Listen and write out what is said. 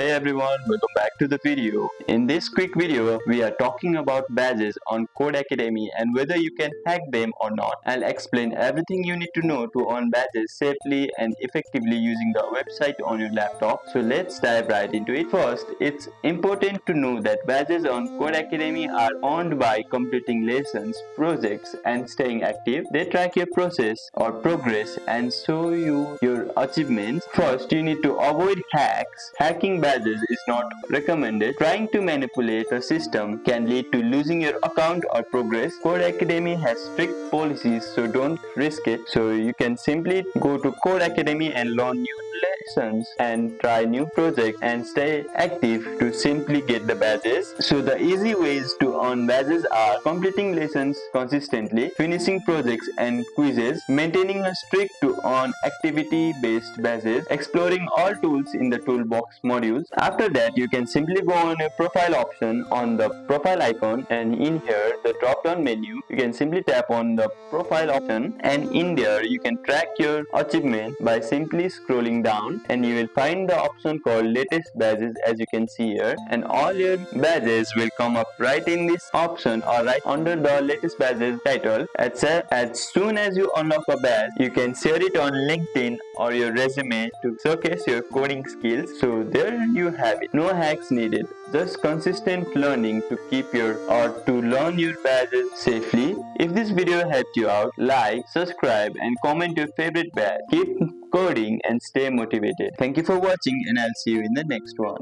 Hey everyone, welcome back to the video. In this quick video, we are talking about badges on Codecademy and whether you can hack them or not. I'll explain everything you need to know to earn badges safely and effectively using the website on your laptop. So let's dive right into it. First, it's important to know that badges on Codecademy are earned by completing lessons, projects, and staying active. They track your process or progress and show you your achievements. First, you need to avoid hacks. Hacking badges is not recommended. Trying to manipulate a system can lead to losing your account or progress. Codecademy has strict policies, so don't risk it. So you can simply go to Codecademy and learn new lessons and try new projects and stay active to simply get the badges. So the easy ways to earn badges are completing lessons consistently, finishing projects and quizzes, maintaining a streak to earn activity-based badges, exploring all tools in the toolbox modules. After that, you can simply go on a profile option on the profile icon, and in here the drop down menu you can simply tap on the profile option, and in there you can track your achievement by simply scrolling down, and you will find the option called latest badges as you can see here, and all your badges will come up right in this option or right under the latest badges title. As soon as you unlock a badge, you can share it on LinkedIn or your resume to showcase your coding skills. So there you have it. No hacks needed. Just consistent learning to learn your badges safely. If this video helped you out, like, subscribe and comment your favorite badge. Keep coding and stay motivated. Thank you for watching, and I'll see you in the next one.